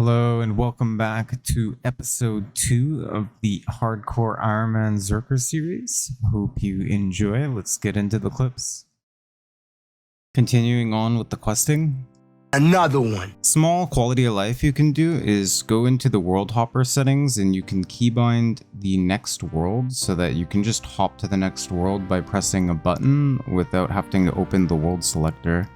Hello and welcome back to episode 2 of the Hardcore Iron Man Zerker series. Hope you enjoy. Let's get into the clips. Continuing on with the questing. Another one. Small quality of life you can do is go into the world hopper settings and you can keybind the next world so that you can just hop to the next world by pressing a button without having to open the world selector.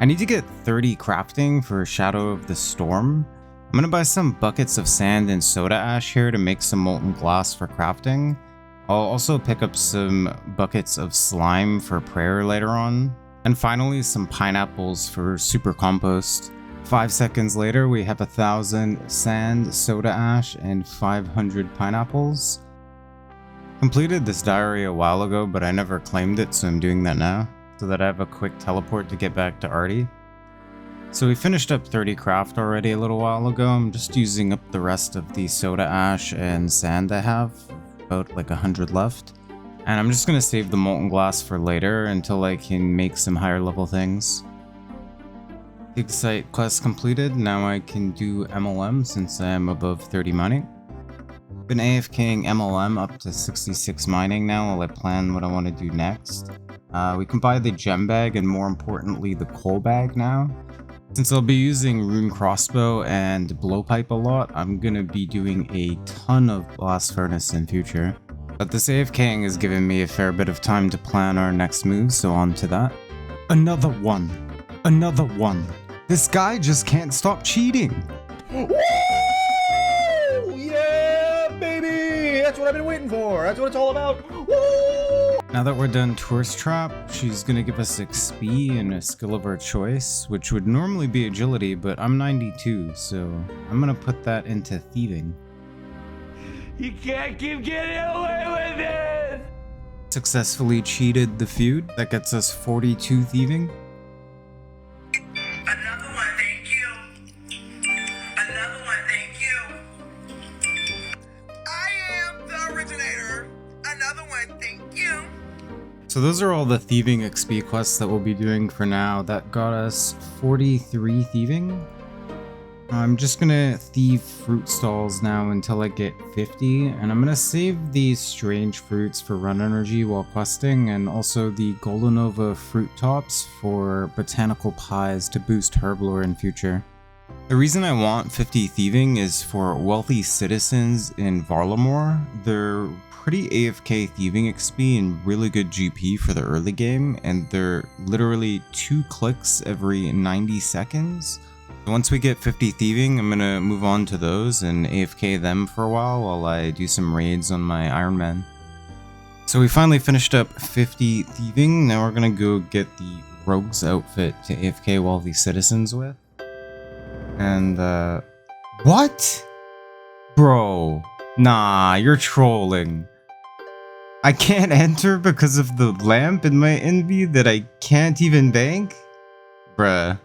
I need to get 30 crafting for Shadow of the Storm. I'm gonna buy some buckets of sand and soda ash here to make some molten glass for crafting. I'll also pick up some buckets of slime for prayer later on. And finally, some pineapples for super compost. 5 seconds later, we have 1,000 sand, soda ash, and 500 pineapples. Completed this diary a while ago, but I never claimed it, so I'm doing that now, so that I have a quick teleport to get back to Artie. So we finished up 30 craft already a little while ago. I'm just using up the rest of the soda ash and sand I have, about like 100 left. And I'm just gonna save the molten glass for later until I can make some higher level things. Dig site quest completed. Now I can do MLM since I am above 30 mining. Been AFKing MLM up to 66 mining now while I plan what I want to do next. We can buy the gem bag and more importantly the coal bag now. Since I'll be using rune crossbow and blowpipe a lot, I'm gonna be doing a ton of blast furnace in future. But this AFKing has given me a fair bit of time to plan our next move, so on to that. Another one. Another one. This guy just can't stop cheating. Woo! Yeah, baby! That's what I've been waiting for. That's what it's all about. Woo! Now that we're done Tourist Trap, she's gonna give us XP and a skill of our choice, which would normally be Agility, but I'm 92, so I'm gonna put that into Thieving. You can't keep getting away with it! Successfully cheated the feud. That gets us 42 Thieving. Another one, thank you. Another one, thank you. I am the originator. Another one, thank you. So those are all the Thieving XP quests that we'll be doing for now. That got us 43 Thieving. I'm just gonna thieve fruit stalls now until I get 50, and I'm gonna save these strange fruits for run energy while questing, and also the Goldenova fruit tops for botanical pies to boost herb lore in future. The reason I want 50 thieving is for wealthy citizens in Varlamore. They're pretty AFK thieving XP and really good GP for the early game, and they're literally 2 clicks every 90 seconds. Once we get 50 thieving, I'm gonna move on to those and AFK them for a while I do some raids on my Iron Man. So we finally finished up 50 thieving. Now we're gonna go get the rogue's outfit to AFK wealthy citizens with. And what? Bro, nah, you're trolling. I can't enter because of the lamp in my envy that I can't even bank? Bruh.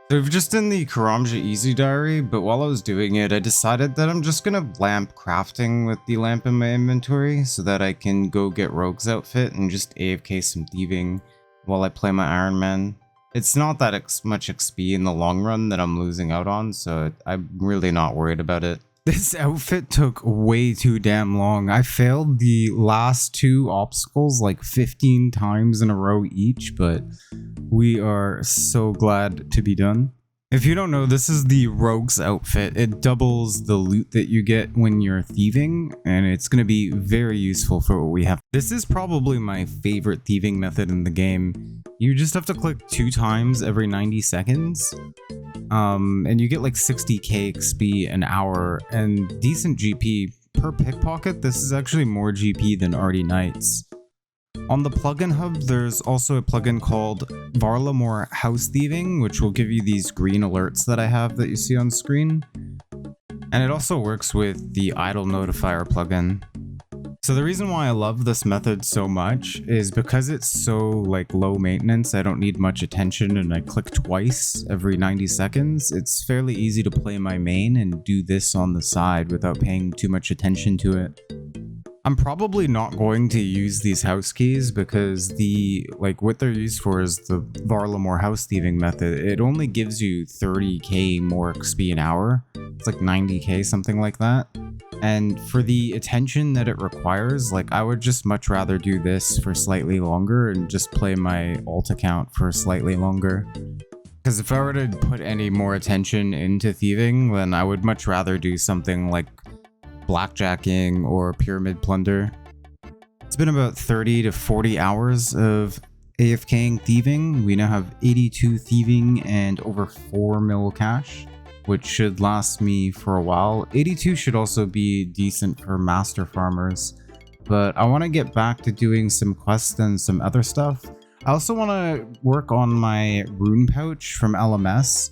So we've just done the Karamja Easy Diary, but while I was doing it, I decided that I'm just gonna lamp crafting with the lamp in my inventory so that I can go get Rogue's outfit and just AFK some thieving while I play my Iron Man. It's not that much XP in the long run that I'm losing out on, so I'm really not worried about it. This outfit took way too damn long. I failed the last 2 obstacles like 15 times in a row each, but we are so glad to be done. If you don't know, this is the Rogue's outfit. It doubles the loot that you get when you're thieving, and it's going to be very useful for what we have. This is probably my favorite thieving method in the game. You just have to click 2 times every 90 seconds. And you get like 60k XP an hour and decent GP per pickpocket. This is actually more GP than Artie Knights. On the plugin hub, there's also a plugin called Varlamore House Thieving, which will give you these green alerts that I have that you see on screen. And it also works with the idle notifier plugin. So the reason why I love this method so much is because it's so like low maintenance. I don't need much attention and I click twice every 90 seconds. It's fairly easy to play my main and do this on the side without paying too much attention to it. I'm probably not going to use these house keys because what they're used for is the Varlamore house thieving method. It only gives you 30k more XP an hour. It's like 90k, something like that. And for the attention that it requires, like I would just much rather do this for slightly longer and just play my alt account for slightly longer. Because if I were to put any more attention into thieving, then I would much rather do something like blackjacking or pyramid plunder. It's been about 30 to 40 hours of AFKing thieving. We now have 82 thieving and over 4 mil cash, which should last me for a while. 82 should also be decent for master farmers, but I want to get back to doing some quests and some other stuff. I also want to work on my rune pouch from LMS.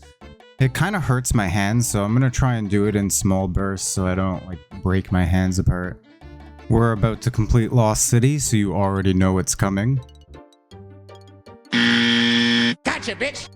It kind of hurts my hands, so I'm going to try and do it in small bursts so I don't like break my hands apart. We're about to complete Lost City, so you already know what's coming. Gotcha, bitch!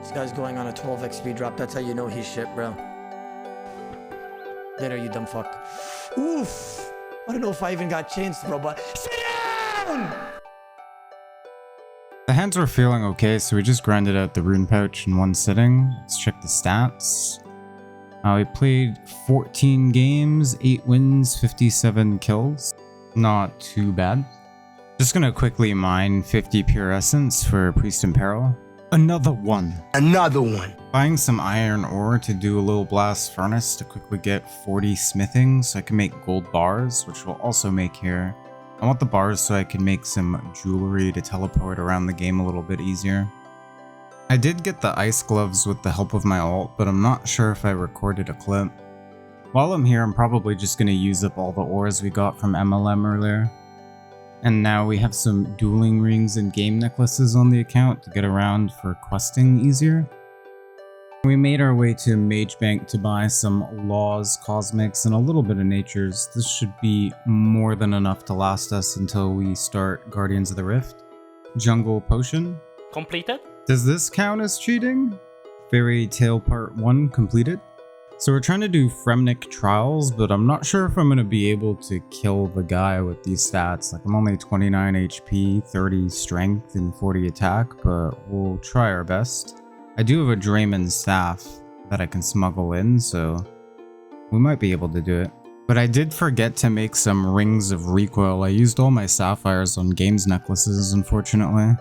This guy's going on a 12 XP drop. That's how you know he's shit, bro. Later, you dumb fuck. Oof! I don't know if I even got chains to throw, but sit down! The hands were feeling okay, so we just grinded out the rune pouch in one sitting. Let's check the stats. We played 14 games, 8 wins, 57 kills. Not too bad. Just gonna quickly mine 50 pure essence for Priest in Peril. Another one. Buying some iron ore to do a little blast furnace to quickly get 40 smithing so I can make gold bars, which we'll also make here. I want the bars so I can make some jewelry to teleport around the game a little bit easier. I did get the ice gloves with the help of my ult, but I'm not sure if I recorded a clip. While I'm here, I'm probably just going to use up all the ores we got from MLM earlier. And now we have some dueling rings and game necklaces on the account to get around for questing easier. We made our way to Mage Bank to buy some Laws, Cosmics, and a little bit of Natures. This should be more than enough to last us until we start Guardians of the Rift. Jungle Potion. Completed? Does this count as cheating? Fairy Tale Part 1 completed. So we're trying to do Fremnik Trials, but I'm not sure if I'm going to be able to kill the guy with these stats. Like, I'm only 29 HP, 30 strength, and 40 attack, but we'll try our best. I do have a Drayman staff that I can smuggle in, so we might be able to do it. But I did forget to make some Rings of Recoil. I used all my sapphires on games necklaces, unfortunately.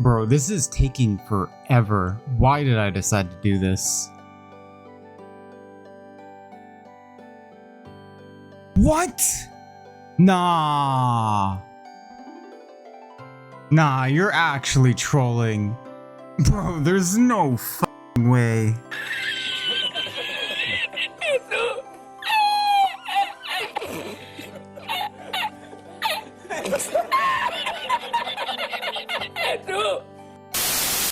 Bro, this is taking forever. Why did I decide to do this? What? Nah. Nah, you're actually trolling. Bro, there's no fucking way.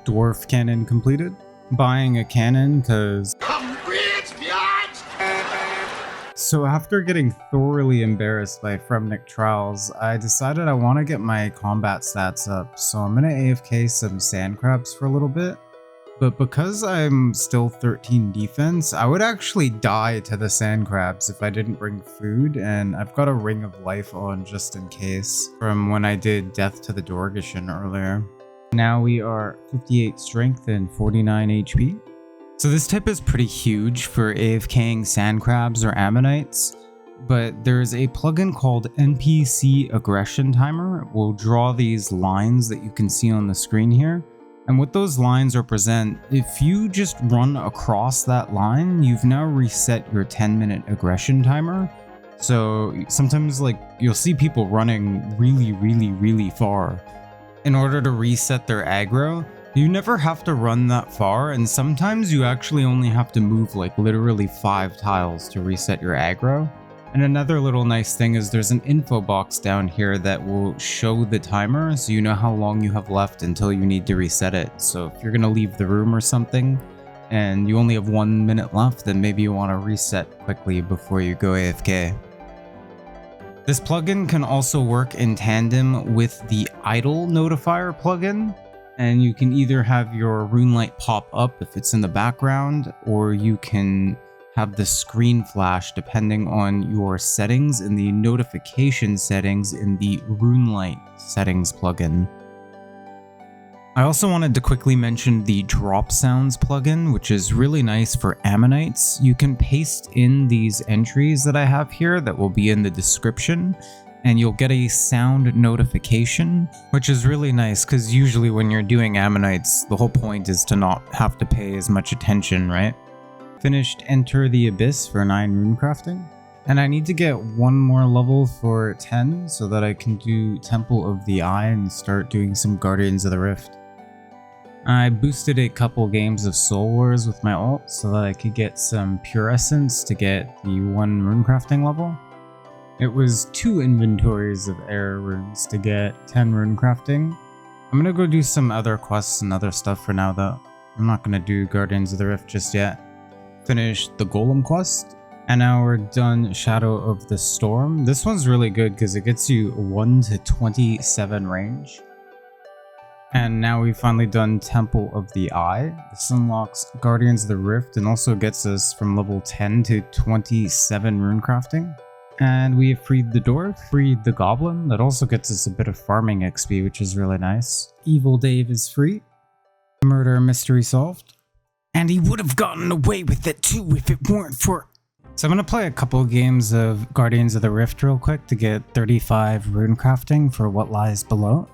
Dwarf cannon completed. Buying a cannon because... So after getting thoroughly embarrassed by Fremnik Trials, I decided I want to get my combat stats up, so I'm gonna AFK some sand crabs for a little bit. But because I'm still 13 defense, I would actually die to the sand crabs if I didn't bring food, and I've got a Ring of Life on just in case from when I did Death to the Dorgishan earlier. Now we are 58 strength and 49 HP. So this tip is pretty huge for AFKing sand crabs or ammonites, but there's a plugin called NPC Aggression Timer. It will draw these lines that you can see on the screen here. And what those lines represent, if you just run across that line, you've now reset your 10-minute aggression timer. So sometimes like you'll see people running really far. In order to reset their aggro, you never have to run that far, and sometimes you actually only have to move like literally 5 tiles to reset your aggro. And another little nice thing is there's an info box down here that will show the timer so you know how long you have left until you need to reset it. So if you're gonna leave the room or something and you only have 1 minute left, then maybe you want to reset quickly before you go AFK. This plugin can also work in tandem with the idle notifier plugin, and you can either have your rune light pop up if it's in the background, or you can have the screen flash depending on your settings in the notification settings in the RuneLight settings plugin. I also wanted to quickly mention the drop sounds plugin, which is really nice for ammonites. You can paste in these entries that I have here that will be in the description, and you'll get a sound notification, which is really nice because usually when you're doing ammonites, the whole point is to not have to pay as much attention, right? Finished Enter the Abyss for 9 rune crafting, and I need to get 1 more level for 10 so that I can do Temple of the Eye and start doing some Guardians of the Rift. I boosted a couple games of Soul Wars with my ult so that I could get some Pure Essence to get the 1 rune crafting level. It was 2 inventories of air runes to get 10 rune crafting. I'm gonna go do some other quests and other stuff for now though. I'm not gonna do Guardians of the Rift just yet. Finished the Golem quest, and now we're done Shadow of the Storm. This one's really good because it gets you 1 to 27 range. And now we've finally done Temple of the Eye. This unlocks Guardians of the Rift and also gets us from level 10 to 27 rune crafting. And we have freed the dwarf, freed the goblin. That also gets us a bit of farming XP, which is really nice. Evil Dave is free. Murder mystery solved. And he would have gotten away with it too if it weren't for... So I'm going to play a couple games of Guardians of the Rift real quick to get 35 rune crafting for What Lies Below.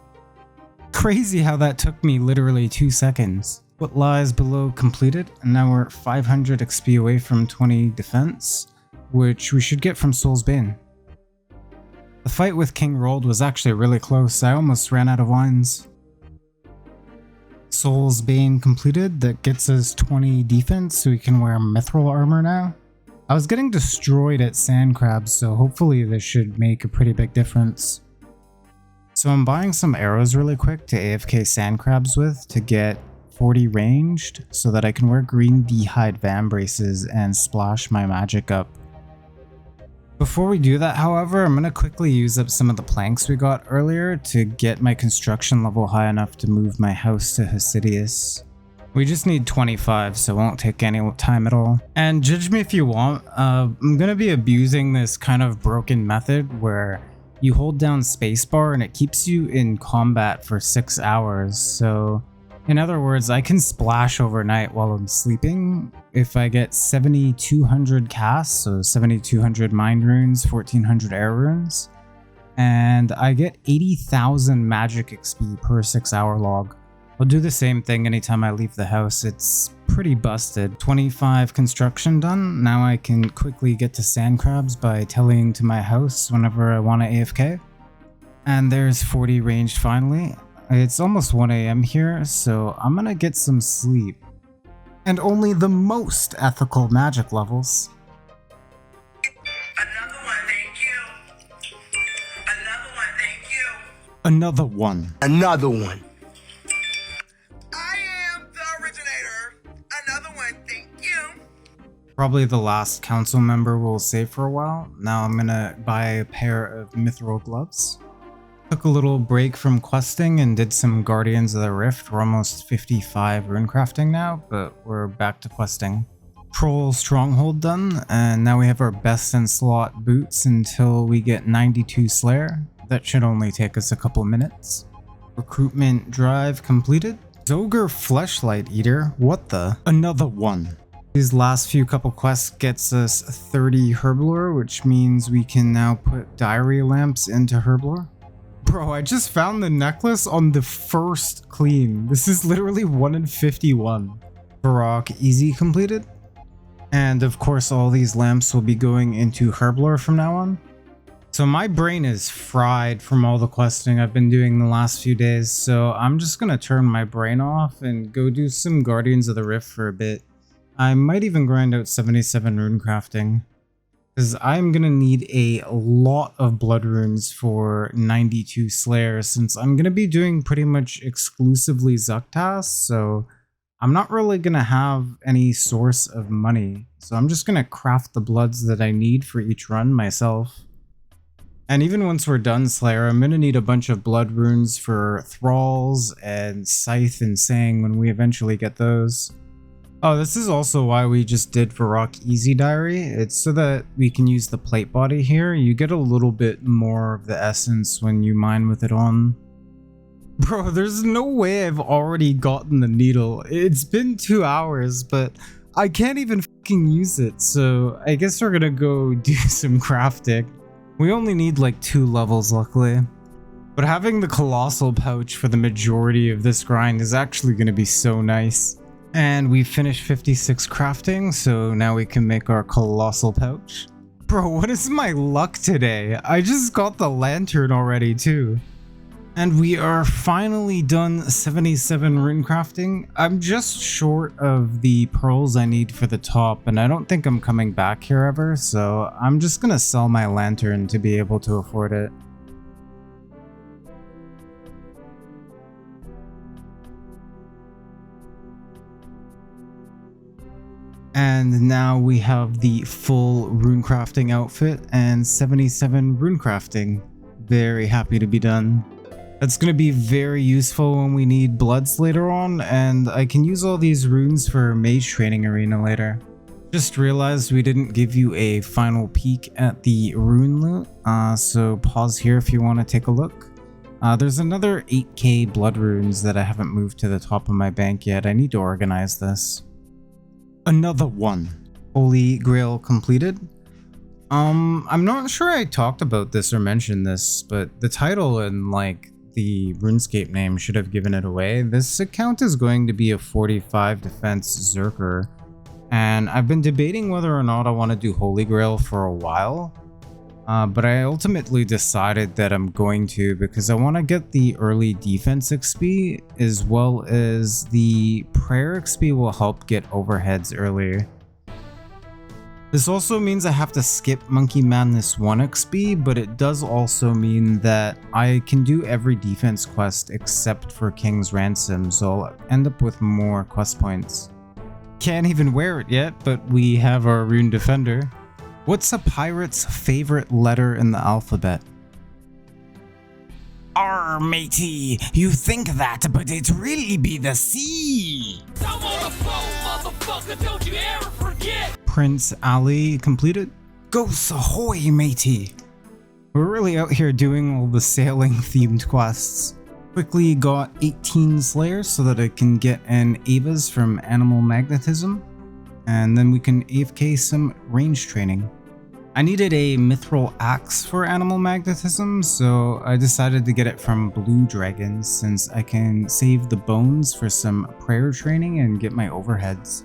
Crazy how that took me literally 2 seconds. What Lies Below completed, and now we're 500 XP away from 20 defense, which we should get from Soul's Bane. The fight with King Rold was actually really close. I almost ran out of wines. Soul's Bane completed. That gets us 20 defense, so we can wear mithril armor now. I was getting destroyed at sand crabs, so hopefully this should make a pretty big difference. So I'm buying some arrows really quick to AFK sand crabs with to get 40 ranged, so that I can wear green beehide van braces and splash my magic up. Before we do that, however, I'm going to quickly use up some of the planks we got earlier to get my construction level high enough to move my house to Hasidius. We just need 25, so it won't take any time at all. And judge me if you want, I'm going to be abusing this kind of broken method where you hold down spacebar and it keeps you in combat for 6 hours. So in other words, I can splash overnight while I'm sleeping if I get 7,200 casts, so 7,200 mind runes, 1,400 air runes, and I get 80,000 magic XP per 6-hour log. I'll do the same thing anytime I leave the house. It's pretty busted. 25 construction done. Now I can quickly get to sand crabs by tellying to my house whenever I want to AFK. And there's 40 ranged finally. It's almost 1 AM here, so I'm gonna get some sleep. And only the most ethical magic levels. Another one, thank you. Another one, thank you. Another one. Another one. I am the originator. Another one, thank you. Probably the last council member we'll save for a while. Now I'm gonna buy a pair of mithril gloves. Took a little break from questing and did some Guardians of the Rift. We're almost 55 rune crafting now, but we're back to questing. Troll Stronghold done, and now we have our best in slot boots until we get 92 Slayer. That should only take us a couple minutes. Recruitment drive completed. Zerker Fleshlight Eater, what the? Another one. These last few couple quests gets us 30 herblore, which means we can now put diary lamps into herblore. Bro, I just found the necklace on the first clean. This is literally 1 in 51. Varrock easy completed. And of course all these lamps will be going into herblore from now on. So my brain is fried from all the questing I've been doing the last few days, so I'm just gonna turn my brain off and go do some Guardians of the Rift for a bit. I might even grind out 77 rune crafting, because I'm gonna need a lot of blood runes for 92 Slayer, since I'm gonna be doing pretty much exclusively Zuck tasks, so I'm not really gonna have any source of money. So I'm just gonna craft the bloods that I need for each run myself. And even once we're done Slayer, I'm gonna need a bunch of blood runes for Thralls and Scythe and Sang when we eventually get those. Oh, this is also why we just did Varrock Easy Diary. It's so that we can use the plate body here. You get a little bit more of the essence when you mine with it on. Bro, there's no way I've already gotten the needle. It's been 2 hours, but I can't even fucking use it. So I guess we're gonna go do some crafting. We only need like 2 levels, luckily. But having the colossal pouch for the majority of this grind is actually going to be so nice. And we finished 56 crafting, so now we can make our colossal pouch. Bro, what is my luck today? I just got the lantern already too. And we are finally done 77 rune crafting. I'm just short of the pearls I need for the top, and I don't think I'm coming back here ever, so I'm just gonna sell my lantern to be able to afford it. And now we have the full rune crafting outfit and 77 rune crafting. Very happy to be done. That's going to be very useful when we need bloods later on, and I can use all these runes for mage training arena later. Just realized we didn't give you a final peek at the rune loot, so pause here if you want to take a look. There's another 8k blood runes that I haven't moved to the top of my bank yet. I need to organize this. Another one. Holy Grail completed. I'm not sure I talked about this or mentioned this, but the title and like the RuneScape name should have given it away. This account is going to be a 45 defense Zerker, and I've been debating whether or not I want to do Holy Grail for a while, but I ultimately decided that I'm going to because I want to get the early defense XP as well as the prayer XP will help get overheads earlier. This also means I have to skip Monkey Madness 1 XP, but it does also mean that I can do every defense quest except for King's Ransom, so I'll end up with more quest points. Can't even wear it yet, but we have our Rune Defender. What's a pirate's favorite letter in the alphabet? R, matey, you think that, but it really be the C. I'm on a phone, motherfucker, don't you ever forget. Prince Ali completed. Ghosts ahoy, matey. We're really out here doing all the sailing themed quests. Quickly got 18 Slayers so that I can get an Ava's from Animal Magnetism. And then we can AFK some range training. I needed a mithril axe for Animal Magnetism, so I decided to get it from Blue Dragons since I can save the bones for some prayer training and get my overheads.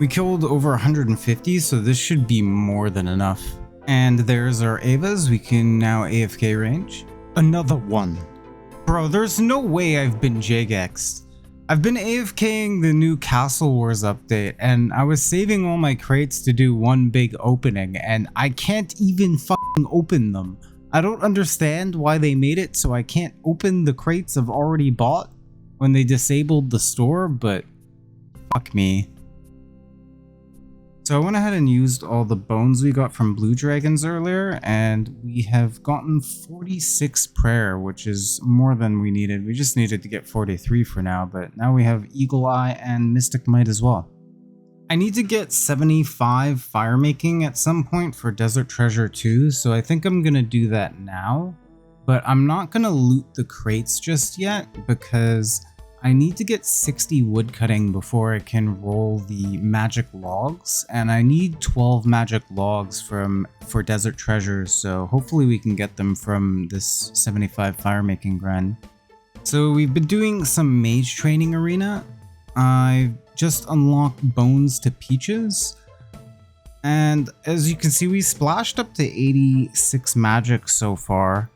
We killed over 150, so this should be more than enough. And there's our Avas, we can now AFK range. Another one. Bro, there's no way I've been Jagexed. I've been AFKing the new Castle Wars update, and I was saving all my crates to do one big opening, and I can't even fucking open them. I don't understand why they made it so I can't open the crates I've already bought when they disabled the store, but fuck me. So I went ahead and used all the bones we got from Blue Dragons earlier, and we have gotten 46 prayer, which is more than we needed. We just needed to get 43 for now, but now we have Eagle Eye and Mystic Might as well. I need to get 75 fire making at some point for Desert Treasure 2, so I think I'm gonna do that now. But I'm not gonna loot the crates just yet, because I need to get 60 wood cutting before I can roll the magic logs, and I need 12 magic logs for desert treasures, so hopefully we can get them from this 75 fire making grind. So we've been doing some mage training arena. I've just unlocked bones to peaches, and as you can see, we splashed up to 86 magic so far.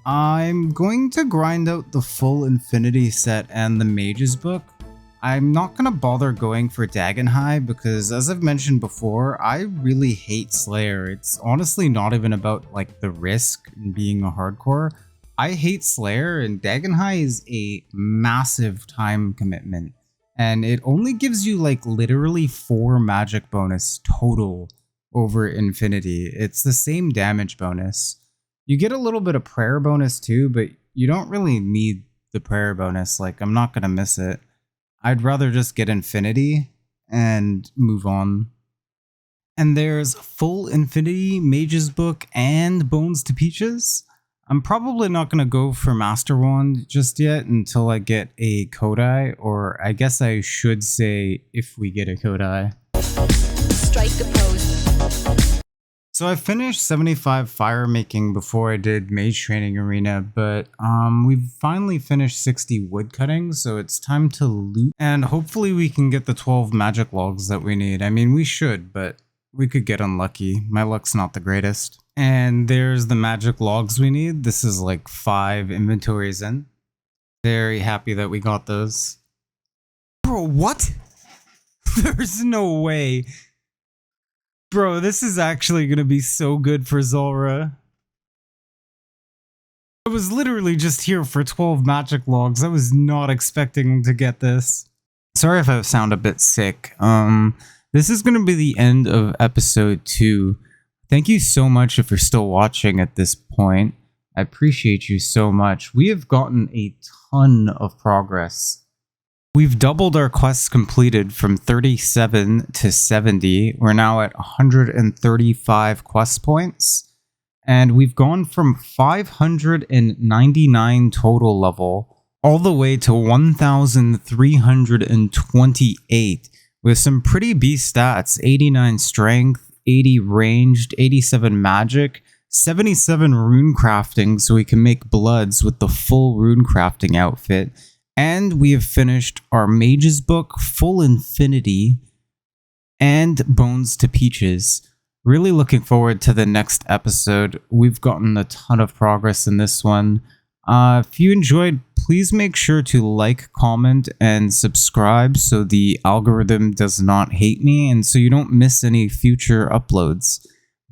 I'm going to grind out the full infinity set and the mage's book. I'm not going to bother going for Dagon High because, as I've mentioned before, I really hate Slayer. It's honestly not even about like the risk and being a hardcore. I hate Slayer, and Dagon High is a massive time commitment, and it only gives you like literally 4 magic bonus total over infinity. It's the same damage bonus. You get a little bit of prayer bonus too, but you don't really need the prayer bonus. Like, I'm not going to miss it. I'd rather just get infinity and move on. And there's full infinity, mage's book, and bones to peaches. I'm probably not going to go for Master Wand just yet until I get a Kodai, or I guess I should say if we get a Kodai. Strike a pose. So I finished 75 fire making before I did mage training arena, but we've finally finished 60 wood cutting, so it's time to loot, and hopefully we can get the 12 magic logs that we need. I mean, we should, but we could get unlucky. My luck's not the greatest. And there's the magic logs we need. This is like 5 inventories in. Very happy that we got those. Bro, what? There's no way. Bro, this is actually going to be so good for Zulrah. I was literally just here for 12 magic logs. I was not expecting to get this. Sorry if I sound a bit sick. This is going to be the end of episode 2. Thank you so much if you're still watching at this point. I appreciate you so much. We have gotten a ton of progress. We've doubled our quests completed from 37 to 70. We're now at 135 quest points. And we've gone from 599 total level all the way to 1,328 with some pretty beast stats. 89 strength, 80 ranged, 87 magic, 77 rune crafting so we can make bloods with the full rune crafting outfit. And we have finished our mage's book, full infinity, and bones to peaches. Really looking forward to the next episode. We've gotten a ton of progress in this one. If you enjoyed, please make sure to like, comment, and subscribe so the algorithm does not hate me and so you don't miss any future uploads.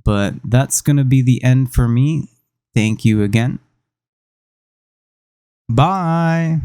But that's going to be the end for me. Thank you again. Bye.